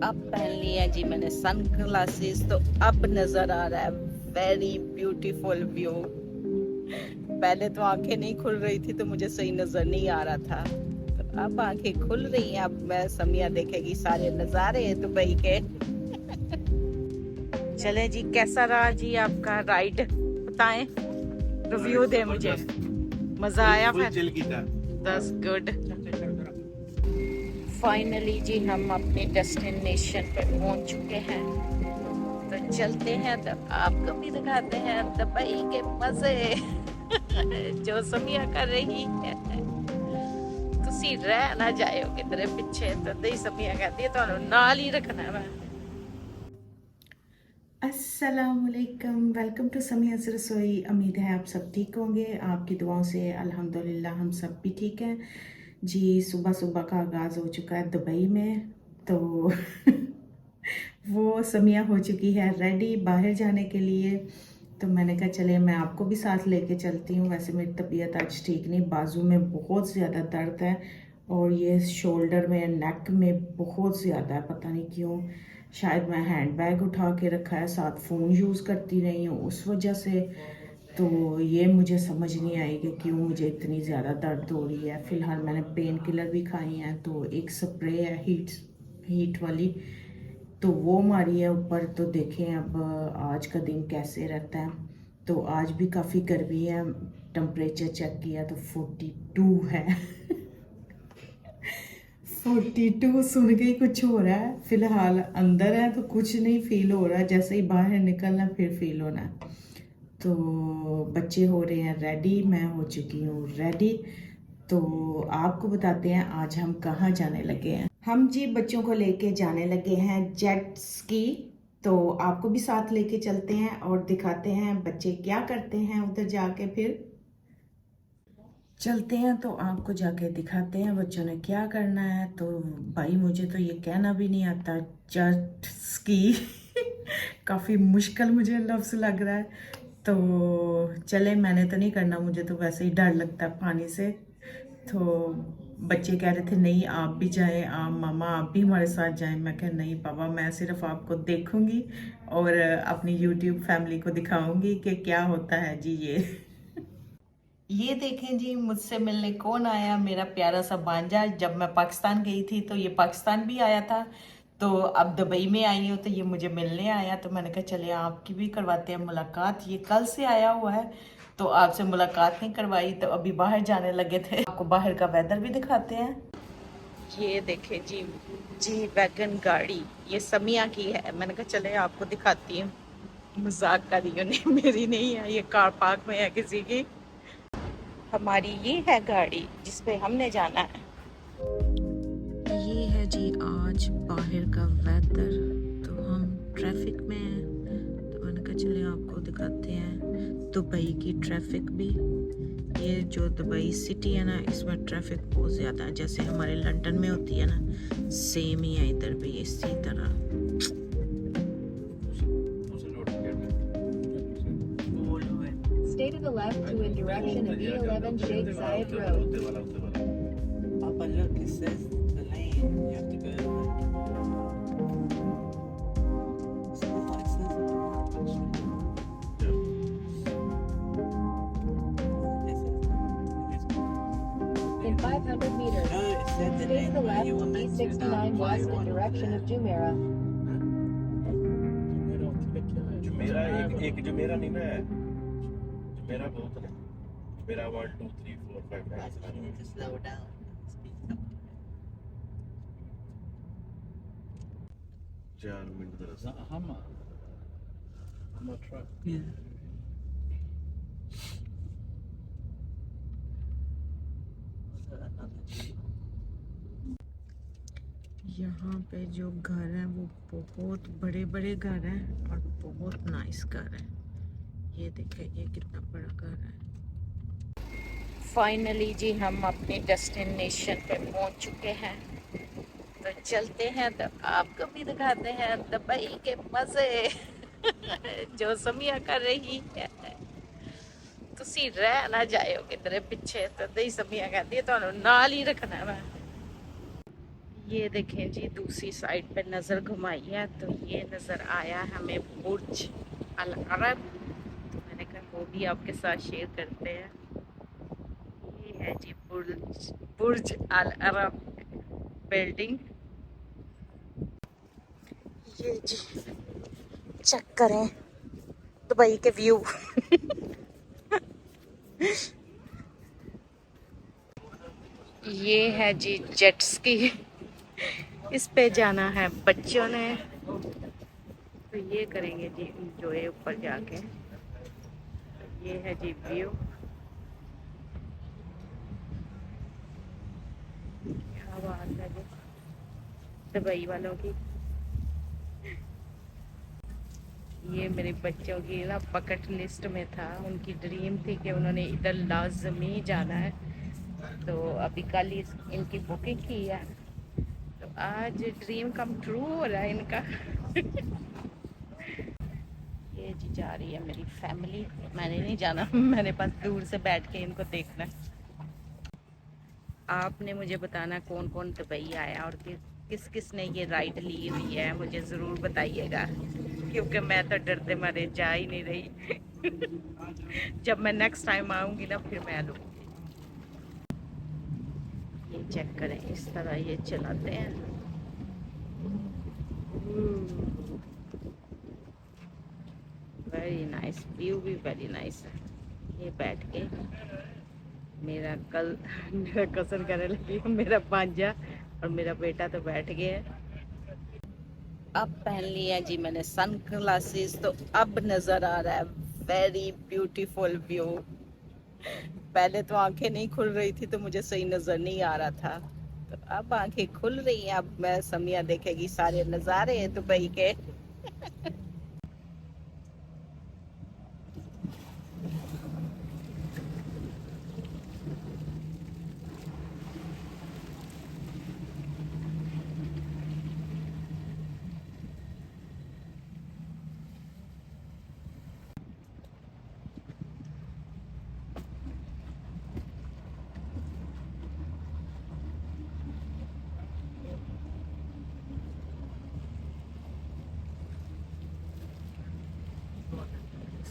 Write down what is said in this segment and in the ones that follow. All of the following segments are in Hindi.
अब पहन लिया जी मैंने सन ग्लासेस, तो अब नजर आ रहा है वेरी ब्यूटीफुल व्यू। पहले तो आंखें नहीं खुल रही थी तो मुझे सही नजर नहीं आ रहा था, तो अब आंखें खुल रही हैं। अब मैं समिया देखेगी सारे नजारे दुबई के। चले जी, कैसा रहा जी आपका राइड, बताएं, रिव्यू दे मुझे। मजा आया फिर? That's good. फाइनली जी हम अपने डेस्टिनेशन पे पहुंच चुके हैं, तो चलते हैं तो आपको भी दिखाते हैं दुबई के मजे जो समिया कर रही है। तुसी रह ना जाओ किधरे पिछे, तो दही समिया कहती है तो नाल ही रखना है। अस्सलामुअलैकुम, वेलकम टू समिया's रसोई। उम्मीद है आप सब ठीक होंगे, आपकी दुआओं से अल्हम्दुलिल्लाह हम सब भी ठीक हैं जी। सुबह सुबह का आगाज़ हो चुका है दुबई में, तो वो समिया हो चुकी है रेडी बाहर जाने के लिए। तो मैंने कहा चले मैं आपको भी साथ लेके चलती हूँ। वैसे मेरी तबीयत आज ठीक नहीं, बाजू में बहुत ज़्यादा दर्द है और ये शोल्डर में नेक में बहुत ज़्यादा है, पता नहीं क्यों। शायद मैं हैंड बैग उठा के रखा है, साथ फ़ोन यूज़ करती रही हूँ उस वजह से। तो ये मुझे समझ नहीं आई कि क्यों मुझे इतनी ज़्यादा दर्द हो रही है। फ़िलहाल मैंने पेन किलर भी खाई हैं, तो एक स्प्रे है हीट वाली, तो वो मारी है ऊपर। तो देखें अब आज का दिन कैसे रहता है। तो आज भी काफ़ी गर्मी है, टेम्परेचर चेक किया तो 42 है 42 सुन के ही कुछ हो रहा है। फिलहाल अंदर है तो कुछ नहीं फील हो रहा, जैसे ही बाहर निकलना फिर फील होना है। तो बच्चे हो रहे हैं रेडी, मैं हो चुकी हूँ रेडी। तो आपको बताते हैं आज हम कहाँ जाने लगे हैं। हम जी बच्चों को लेके जाने लगे हैं जेट स्की। तो आपको भी साथ लेके चलते हैं और दिखाते हैं बच्चे क्या करते हैं उधर जाके। फिर चलते हैं तो आपको जाके दिखाते हैं बच्चों ने क्या करना है। तो भाई मुझे तो ये कहना भी नहीं आता जेट स्की काफ़ी मुश्किल मुझे लफ्ज़ लग रहा है। तो चले, मैंने तो नहीं करना, मुझे तो वैसे ही डर लगता है पानी से। तो बच्चे कह रहे थे नहीं आप भी जाएं, आप मामा आप भी हमारे साथ जाएं। मैं कह नहीं पापा, मैं सिर्फ आपको देखूंगी और अपनी यूट्यूब फैमिली को दिखाऊंगी कि क्या होता है जी ये देखें जी मुझसे मिलने कौन आया, मेरा प्यारा सा भांजा। जब मैं पाकिस्तान गई थी तो ये पाकिस्तान भी आया था, तो अब दुबई में आई हूँ तो ये मुझे मिलने आया। तो मैंने कहा चले आपकी भी करवाते हैं मुलाकात। ये कल से आया हुआ है तो आपसे मुलाकात नहीं करवाई, तो अभी बाहर जाने लगे थे। आपको बाहर का वेदर भी दिखाते हैं। ये देखे जी, जी वैगन गाड़ी ये समिया की है। मैंने कहा चले आपको दिखाती हूँ। मजाक कर रही हूँ, नहीं मेरी नहीं है, ये कार पार्क में है किसी की। हमारी ये है गाड़ी जिस पे हमने जाना है। ये है जी आज बाहर का वेदर। तो हम ट्रैफिक में हैं, तो मैंने कहा चले आपको दिखाते हैं दुबई की ट्रैफिक भी। ये जो दुबई सिटी है ना, इसमें ट्रैफिक बहुत ज़्यादा है, जैसे हमारे लंदन में होती है ना, सेम ही है इधर भी इसी तरह। Stay to the left to in direction of E11 Sheikh Zayed Road. Papa, look, it says the lane. You have to go. It's the license. In 500 meters, No, it said the stay to lane the where left you were meant to E69 west in direction of Jumeirah. Jumeirah एक जुमेरा नहीं ना है, जुमेरा बहुत है। Jumeirah 1 2 3 4 5 I just need to slow down. Speed up. 4 minute का रास्ता। Hummer truck. Yeah. यहाँ पे जो घर है वो बहुत बड़े बड़े घर हैं और बहुत नाइस घर है। ये देखें ये कितना बड़ा घर है। फाइनली जी हम अपने डेस्टिनेशन पे पहुंच चुके हैं, तो चलते हैं तो आपको भी दिखाते हैं दुबई के मजे जो समिया कर रही है। तुसी रह ना जाओ किधरे पिछे, तो दही समिया कहती है तो नाल ही रखना है। ये देखें जी, दूसरी साइड पे नज़र घुमाई है तो ये नज़र आया हमें बुर्ज अल अरब। तो मैंने कहा वो भी आपके साथ शेयर करते हैं। ये है जी बुर्ज बुर्ज अल अरब बिल्डिंग। ये जी चेक करें दुबई के व्यू। ये है जी जेट स्की, इस पे जाना है बच्चों ने, तो ये करेंगे जी इंजॉय ऊपर जाके। ये है जी व्यू, क्या बात है जी दुबई वालों की। ये मेरे बच्चों की ना बकेट लिस्ट में था, उनकी ड्रीम थी कि उन्होंने इधर लाजमी जाना है, तो अभी कल ही इनकी बुकिंग की है, तो आज ड्रीम कम ट्रू हो रहा है इनका। ये जी जा रही है मेरी फैमिली, मैंने नहीं जाना, मैंने बस दूर से बैठ के इनको देखना है। आपने मुझे बताना कौन कौन दुबई आया और किस किस ने ये राइड ली हुई है, मुझे ज़रूर बताइएगा, क्योंकि मैं तो डरते मारे जा ही नहीं रही। जब मैं नेक्स्ट टाइम आऊँगी ना फिर मैं लूँगी। ये चेक करें, इस तरह ये चलाते हैं। वेरी नाइस व्यू, भी वेरी नाइस है। ये बैठ के मेरा कसन करने लगी, मेरा भांजा और मेरा बेटा तो बैठ गया है। अब पहन लिया जी मैंने सन ग्लासेस, तो अब नजर आ रहा है वेरी ब्यूटीफुल व्यू। पहले तो आंखें नहीं खुल रही थी तो मुझे सही नजर नहीं आ रहा था, तो अब आंखें खुल रही हैं। अब मैं समिया देखेगी सारे नजारे दुबई के।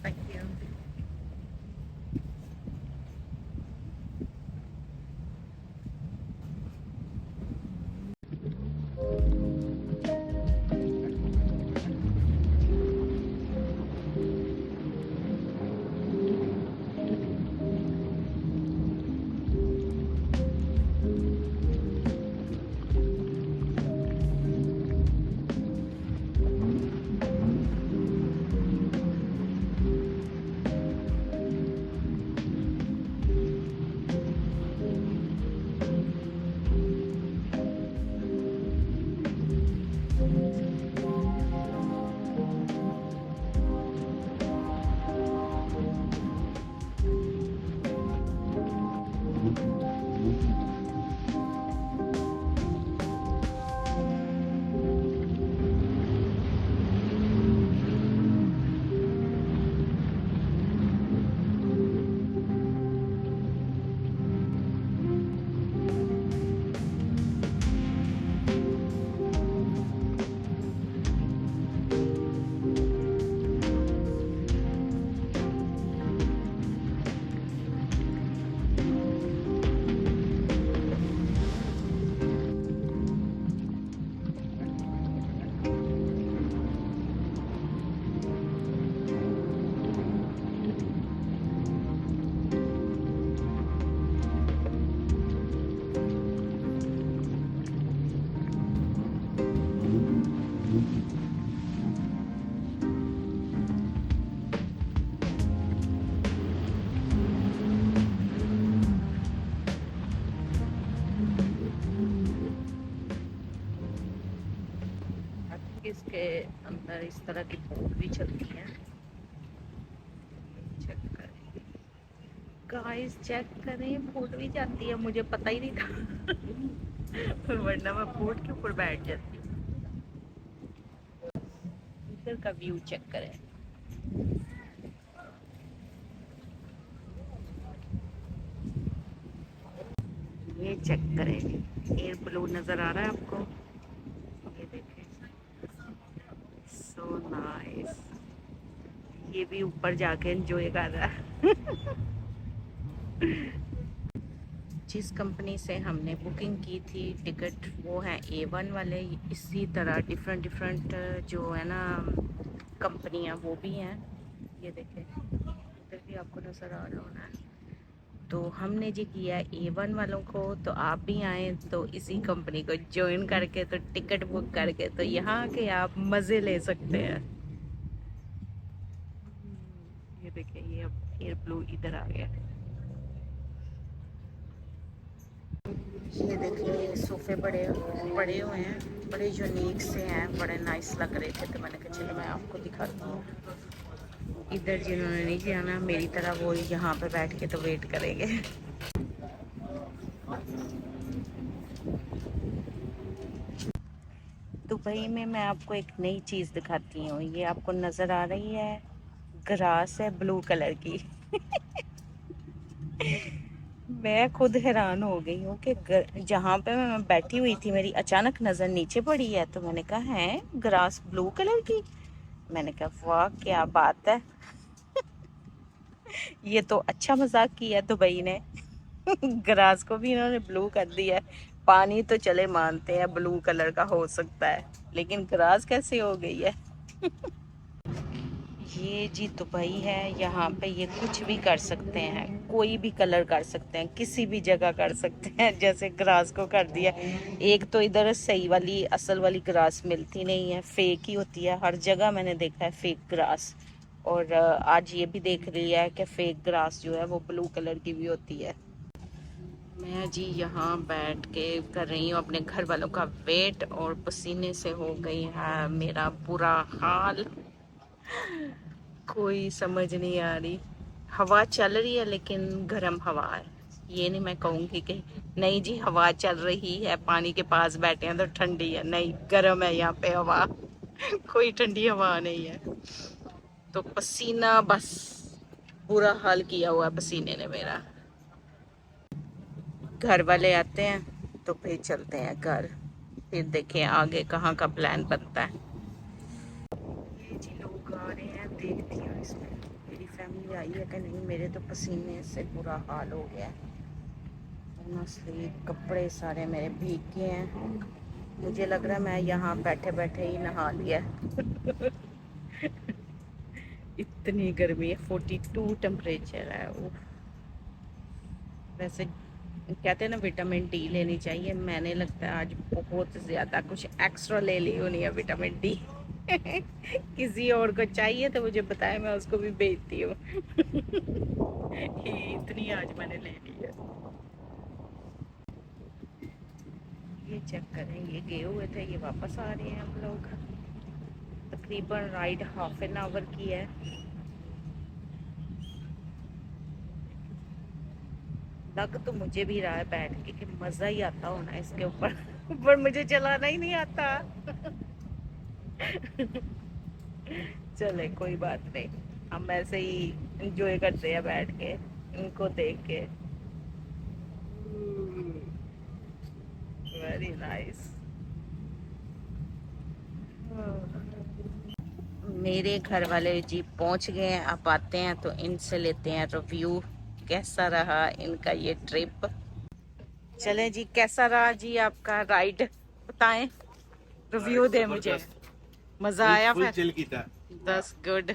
Thank you. इसके अंदर इस तरह की बोट भी चलती हैं। चेक करें गाइस, चेक करें, बोट भी जाती है, मुझे पता ही नहीं था। वरना मैं बोट के ऊपर बैठ जाती। इधर का व्यू चेक करें, ये चेक करें, एयर ब्लू नज़र आ रहा है आपको? ये देखें, सो नाइस। ये भी ऊपर जाके एंजॉय कर रहा है। जिस कंपनी से हमने बुकिंग की थी टिकट, वो है A1 वाले। इसी तरह डिफरेंट जो है ना कंपनियां, वो भी हैं। ये देखें, इधर भी आपको नज़र आ रहा होना है। तो हमने जी किया A1 वालों को, तो आप भी आए तो इसी कंपनी को ज्वाइन करके, तो टिकट बुक करके, तो यहाँ के आप मज़े ले सकते हैं। ये देखिए, ये अब एयर ब्लू इधर आ गया। ये देखिए, सोफे बड़े बड़े हुए हैं, बड़े यूनिक से हैं, बड़े नाइस लग रहे थे, तो मैंने कहा चलो मैं आपको दिखाती हूँ। इधर जिन्होंने नहीं जाना मेरी तरह, वो यहाँ पे बैठ के तो वेट करेंगे। दुबई में मैं आपको एक नई चीज़ दिखाती हूँ। ये आपको नज़र आ रही है, ग्रास है ब्लू कलर की। मैं खुद हैरान हो गई हूँ कि जहाँ पे मैं बैठी हुई थी, मेरी अचानक नज़र नीचे पड़ी है, तो मैंने कहा है ग्रास ब्लू कलर की। मैंने कहा वाह क्या बात है। ये तो अच्छा मजाक किया दुबई ने। ग्रास को भी इन्होंने ब्लू कर दिया है। पानी तो चले मानते हैं ब्लू कलर का हो सकता है, लेकिन ग्रास कैसे हो गई है। ये जी दुबई है, यहाँ पे ये कुछ भी कर सकते हैं, कोई भी कलर कर सकते हैं, किसी भी जगह कर सकते हैं। जैसे ग्रास को कर दिया। एक तो इधर सही वाली असल वाली ग्रास मिलती नहीं है, फेक ही होती है। हर जगह मैंने देखा है फेक ग्रास, और आज ये भी देख लिया है कि फेक ग्रास जो है वो ब्लू कलर की भी होती है। मैं जी यहाँ बैठ के कर रही हूँ अपने घर वालों का वेट, और पसीने से हो गई है मेरा बुरा हाल। कोई समझ नहीं आ रही। हवा चल रही है लेकिन गर्म हवा है। ये नहीं मैं कहूँगी कि नहीं जी हवा चल रही है, पानी के पास बैठे हैं तो ठंडी है, नहीं गर्म है यहाँ पे हवा। कोई ठंडी हवा नहीं है। तो पसीना बस बुरा हाल किया हुआ है पसीने ने मेरा। घर वाले आते हैं तो फिर चलते हैं घर, फिर देखें आगे कहाँ का प्लान बनता है। ये जी लोग आ रहे हैं, देखती हूँ इसमें मेरी फैमिली आई है कि नहीं। मेरे तो पसीने से बुरा हाल हो गया है, ऑनेस्टली कपड़े सारे मेरे भीग गए हैं। मुझे लग रहा है मैं यहाँ बैठे बैठे ही नहा लिया। इतनी गर्मी है, 42 टेम्परेचर है। वैसे कहते हैं ना विटामिन डी लेनी चाहिए, मैंने लगता है आज बहुत ज़्यादा कुछ एक्स्ट्रा ले ली होनी है विटामिन डी। किसी और को चाहिए तो मुझे बताए, मैं उसको भी भेजती हूँ। इतनी आज मैंने ले ली है। ये चेक करें, ये गए हुए थे, ये वापस आ रहे हैं हम लोग। तकरीबन राइड हाफ एन आवर की है। लग तो मुझे भी रहा है बैठ के कि मज़ा ही आता होना इसके ऊपर, पर मुझे चलाना ही नहीं आता। चले कोई बात नहीं, हम ऐसे ही एंजॉय करते हैं बैठ के इनको देख के। Very nice. मेरे घर वाले जी पहुंच गए हैं, अब आते हैं तो इनसे लेते हैं रिव्यू, कैसा रहा इनका ये ट्रिप। चलें जी, कैसा रहा जी आपका राइड, बताएं, रिव्यू दे मुझे। मजा आया? फुल फिर चिल कीता। That's good.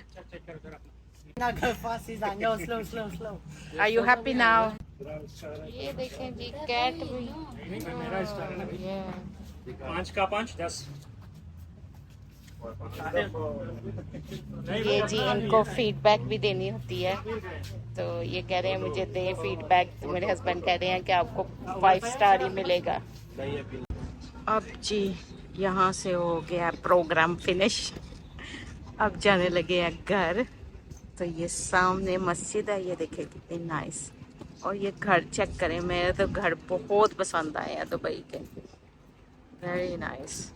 Now go fast, Suzanne. No, slow, slow, slow. Are you happy now? ये देखें जी कैट भी। पाँच का 5 10। ये जी इनको फीडबैक भी देनी होती है, तो ये कह रहे हैं मुझे दे फीडबैक, तो मेरे हस्बैंड कह रहे हैं कि आपको 5 स्टार ही मिलेगा। अब जी यहाँ से हो गया प्रोग्राम फिनिश, अब जाने लगे हैं घर। तो ये सामने मस्जिद है, ये देखें कितनी नाइस, और ये घर चेक करें, मेरे तो घर बहुत पसंद आए हैं दुबई के, वेरी नाइस।